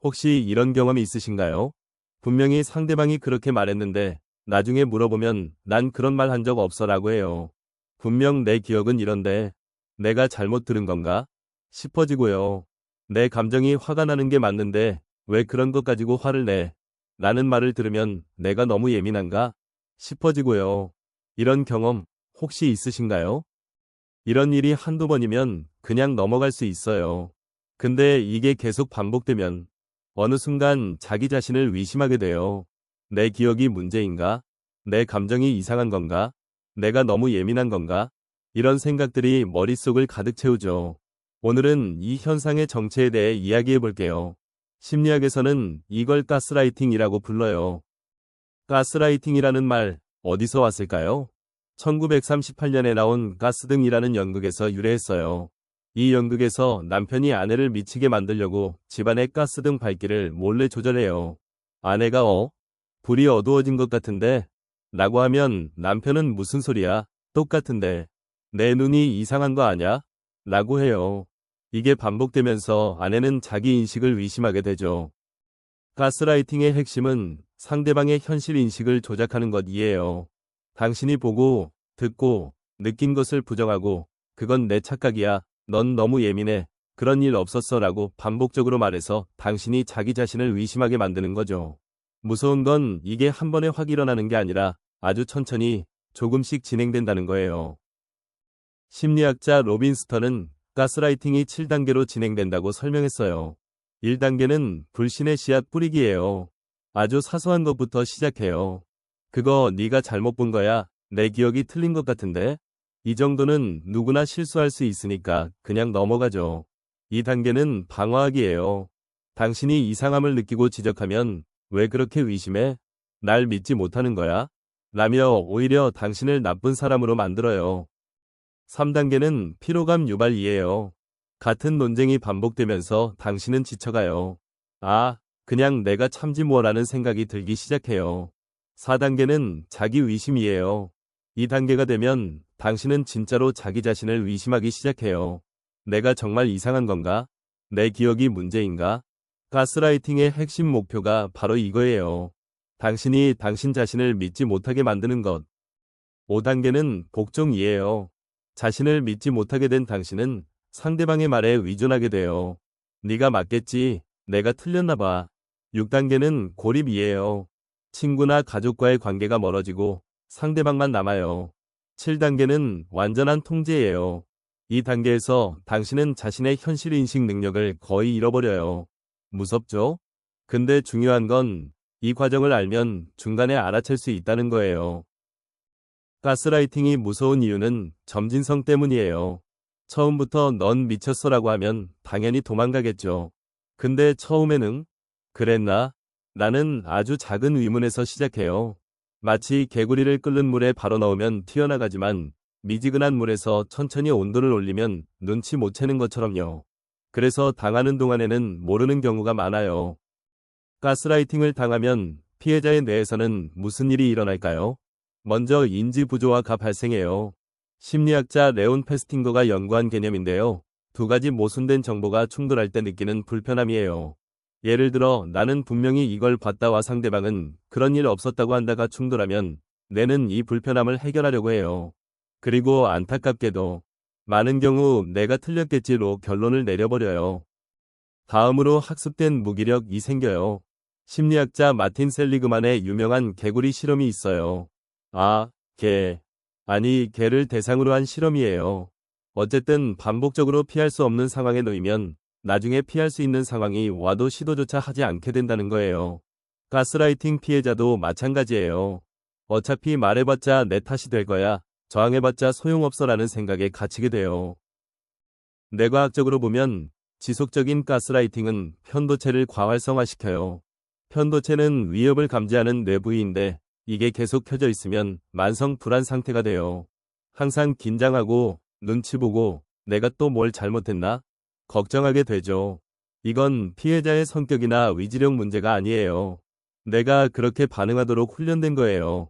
혹시 이런 경험이 있으신가요? 분명히 상대방이 그렇게 말했는데 나중에 물어보면 난 그런 말 한 적 없어라고 해요. 분명 내 기억은 이런데 내가 잘못 들은 건가 싶어지고요. 내 감정이 화가 나는 게 맞는데 왜 그런 것 가지고 화를 내? 라는 말을 들으면 내가 너무 예민한가 싶어지고요. 이런 경험 혹시 있으신가요? 이런 일이 한두 번이면 그냥 넘어갈 수 있어요. 근데 이게 계속 반복되면 어느 순간 자기 자신을 의심하게 돼요. 내 기억이 문제인가? 내 감정이 이상한 건가? 내가 너무 예민한 건가? 이런 생각들이 머릿속을 가득 채우죠. 오늘은 이 현상의 정체에 대해 이야기해 볼게요. 심리학에서는 이걸 가스라이팅이라고 불러요. 가스라이팅이라는 말 어디서 왔을까요? 1938년에 나온 가스등이라는 연극에서 유래했어요. 이 연극에서 남편이 아내를 미치게 만들려고 집안의 가스등 밝기를 몰래 조절해요. 아내가 불이 어두워진 것 같은데? 라고 하면 남편은 무슨 소리야? 똑같은데. 내 눈이 이상한 거 아냐? 라고 해요. 이게 반복되면서 아내는 자기 인식을 의심하게 되죠. 가스라이팅의 핵심은 상대방의 현실 인식을 조작하는 것이에요. 당신이 보고, 듣고, 느낀 것을 부정하고, 그건 내 착각이야. 넌 너무 예민해. 그런 일 없었어 라고 반복적으로 말해서 당신이 자기 자신을 의심하게 만드는 거죠. 무서운 건 이게 한 번에 확 일어나는 게 아니라 아주 천천히 조금씩 진행된다는 거예요. 심리학자 로빈 스턴은 가스라이팅이 7단계로 진행된다고 설명했어요. 1단계는 불신의 씨앗 뿌리기예요. 아주 사소한 것부터 시작해요. 그거 네가 잘못 본 거야. 내 기억이 틀린 것 같은데? 이 정도는 누구나 실수할 수 있으니까 그냥 넘어가죠. 2단계는 방어하기예요. 당신이 이상함을 느끼고 지적하면 왜 그렇게 의심해? 날 믿지 못하는 거야? 라며 오히려 당신을 나쁜 사람으로 만들어요. 3단계는 피로감 유발이에요. 같은 논쟁이 반복되면서 당신은 지쳐가요. 아, 그냥 내가 참지 뭐라는 생각이 들기 시작해요. 4단계는 자기 의심이에요. 2단계가 되면 당신은 진짜로 자기 자신을 의심하기 시작해요. 내가 정말 이상한 건가? 내 기억이 문제인가? 가스라이팅의 핵심 목표가 바로 이거예요. 당신이 당신 자신을 믿지 못하게 만드는 것. 5단계는 복종이에요. 자신을 믿지 못하게 된 당신은 상대방의 말에 의존하게 돼요. 네가 맞겠지. 내가 틀렸나 봐. 6단계는 고립이에요. 친구나 가족과의 관계가 멀어지고 상대방만 남아요. 7단계는 완전한 통제예요. 이 단계에서 당신은 자신의 현실 인식 능력을 거의 잃어버려요. 무섭죠? 근데 중요한 건 이 과정을 알면 중간에 알아챌 수 있다는 거예요. 가스라이팅이 무서운 이유는 점진성 때문이에요. 처음부터 넌 미쳤어라고 하면 당연히 도망가겠죠. 근데 처음에는 그랬나? 라는 아주 작은 의문에서 시작해요. 마치 개구리를 끓는 물에 바로 넣으면 튀어나가지만 미지근한 물에서 천천히 온도를 올리면 눈치 못 채는 것처럼요. 그래서 당하는 동안에는 모르는 경우가 많아요. 가스라이팅을 당하면 피해자의 뇌에서는 무슨 일이 일어날까요? 먼저 인지 부조화가 발생해요. 심리학자 레온 페스팅거가 연구한 개념인데요. 두 가지 모순된 정보가 충돌할 때 느끼는 불편함이에요. 예를 들어 나는 분명히 이걸 봤다와 상대방은 그런 일 없었다고 한다가 충돌하면 뇌는 이 불편함을 해결하려고 해요. 그리고 안타깝게도 많은 경우 내가 틀렸겠지로 결론을 내려버려요. 다음으로 학습된 무기력이 생겨요. 심리학자 마틴 셀리그만의 유명한 개구리 실험이 있어요. 개를 대상으로 한 실험이에요. 어쨌든 반복적으로 피할 수 없는 상황에 놓이면 나중에 피할 수 있는 상황이 와도 시도조차 하지 않게 된다는 거예요. 가스라이팅 피해자도 마찬가지예요. 어차피 말해봤자 내 탓이 될 거야. 저항해봤자 소용없어라는 생각에 갇히게 돼요. 뇌과학적으로 보면 지속적인 가스라이팅은 편도체를 과활성화시켜요. 편도체는 위협을 감지하는 뇌부위인데 이게 계속 켜져 있으면 만성 불안 상태가 돼요. 항상 긴장하고 눈치 보고 내가 또 뭘 잘못했나? 걱정하게 되죠. 이건 피해자의 성격이나 의지력 문제가 아니에요. 내가 그렇게 반응하도록 훈련된 거예요.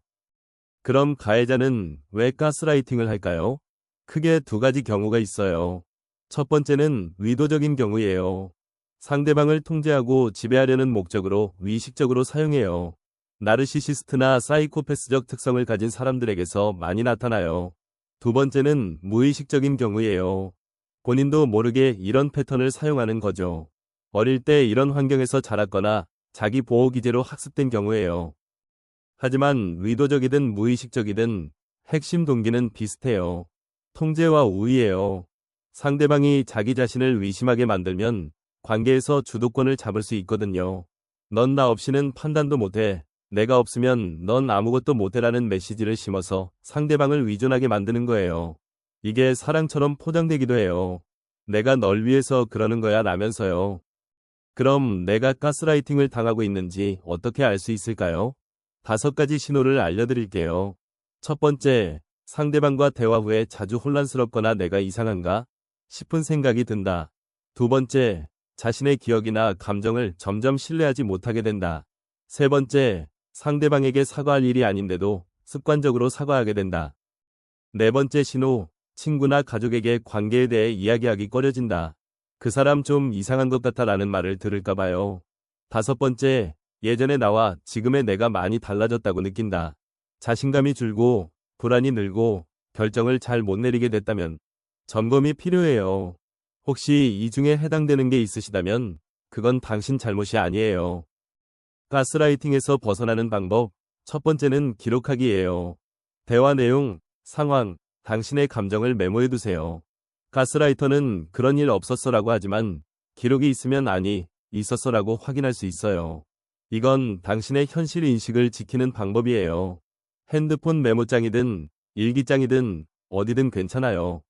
그럼 가해자는 왜 가스라이팅을 할까요? 크게 두 가지 경우가 있어요. 첫 번째는 의도적인 경우예요. 상대방을 통제하고 지배하려는 목적으로 의식적으로 사용해요. 나르시시스트나 사이코패스적 특성을 가진 사람들에게서 많이 나타나요. 두 번째는 무의식적인 경우예요. 본인도 모르게 이런 패턴을 사용하는 거죠. 어릴 때 이런 환경에서 자랐거나 자기 보호 기제로 학습된 경우예요. 하지만 의도적이든 무의식적이든 핵심 동기는 비슷해요. 통제와 우위예요. 상대방이 자기 자신을 의심하게 만들면 관계에서 주도권을 잡을 수 있거든요. 넌 나 없이는 판단도 못해. 내가 없으면 넌 아무것도 못해라는 메시지를 심어서 상대방을 의존하게 만드는 거예요. 이게 사랑처럼 포장되기도 해요. 내가 널 위해서 그러는 거야 라면서요. 그럼 내가 가스라이팅을 당하고 있는지 어떻게 알 수 있을까요? 5가지 신호를 알려드릴게요. 첫 번째, 상대방과 대화 후에 자주 혼란스럽거나 내가 이상한가 싶은 생각이 든다. 두 번째, 자신의 기억이나 감정을 점점 신뢰하지 못하게 된다. 세 번째, 상대방에게 사과할 일이 아닌데도 습관적으로 사과하게 된다. 네 번째 신호, 친구나 가족에게 관계에 대해 이야기하기 꺼려진다. 그 사람 좀 이상한 것 같아 라는 말을 들을까 봐요. 5번째, 예전의 나와 지금의 내가 많이 달라졌다고 느낀다. 자신감이 줄고 불안이 늘고 결정을 잘 못 내리게 됐다면 점검이 필요해요. 혹시 이 중에 해당되는 게 있으시다면 그건 당신 잘못이 아니에요. 가스라이팅에서 벗어나는 방법. 첫 번째는 기록하기예요. 대화 내용, 상황, 당신의 감정을 메모해두세요. 가스라이터는 그런 일 없었어라고 하지만 기록이 있으면 아니, 있었어라고 확인할 수 있어요. 이건 당신의 현실 인식을 지키는 방법이에요. 핸드폰 메모장이든 일기장이든 어디든 괜찮아요.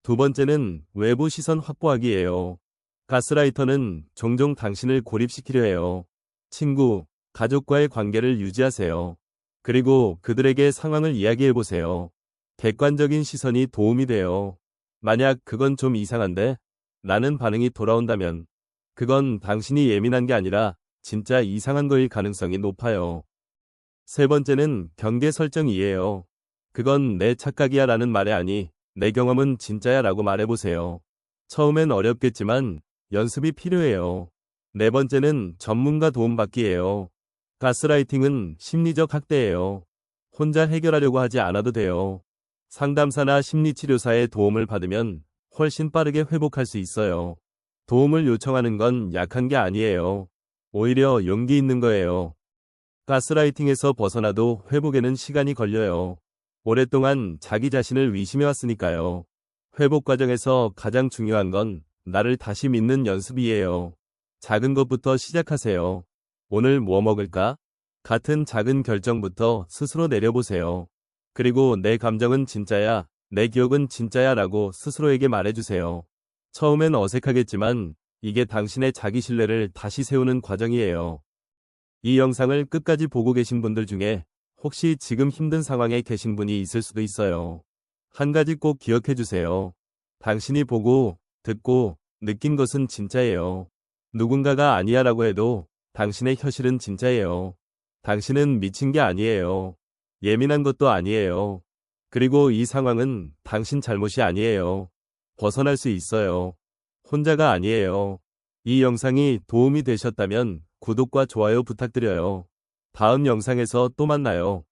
두 번째는 외부 시선 확보하기예요. 가스라이터는 종종 당신을 고립시키려 해요. 친구, 가족과의 관계를 유지하세요. 그리고 그들에게 상황을 이야기해보세요. 객관적인 시선이 도움이 돼요. 만약 그건 좀 이상한데? 라는 반응이 돌아온다면 그건 당신이 예민한 게 아니라 진짜 이상한 거일 가능성이 높아요. 세 번째는 경계 설정이에요. 그건 내 착각이야 라는 말이 아니, 내 경험은 진짜야 라고 말해보세요. 처음엔 어렵겠지만 연습이 필요해요. 네 번째는 전문가 도움받기예요. 가스라이팅은 심리적 학대예요. 혼자 해결하려고 하지 않아도 돼요. 상담사나 심리치료사의 도움을 받으면 훨씬 빠르게 회복할 수 있어요. 도움을 요청하는 건 약한 게 아니에요. 오히려 용기 있는 거예요. 가스라이팅에서 벗어나도 회복에는 시간이 걸려요. 오랫동안 자기 자신을 의심해왔으니까요. 회복 과정에서 가장 중요한 건 나를 다시 믿는 연습이에요. 작은 것부터 시작하세요. 오늘 뭐 먹을까? 같은 작은 결정부터 스스로 내려보세요. 그리고 내 감정은 진짜야, 내 기억은 진짜야 라고 스스로에게 말해주세요. 처음엔 어색하겠지만 이게 당신의 자기 신뢰를 다시 세우는 과정이에요. 이 영상을 끝까지 보고 계신 분들 중에 혹시 지금 힘든 상황에 계신 분이 있을 수도 있어요. 한 가지 꼭 기억해 주세요. 당신이 보고, 듣고, 느낀 것은 진짜예요. 누군가가 아니야 라고 해도 당신의 현실은 진짜예요. 당신은 미친 게 아니에요. 예민한 것도 아니에요. 그리고 이 상황은 당신 잘못이 아니에요. 벗어날 수 있어요. 혼자가 아니에요. 이 영상이 도움이 되셨다면 구독과 좋아요 부탁드려요. 다음 영상에서 또 만나요.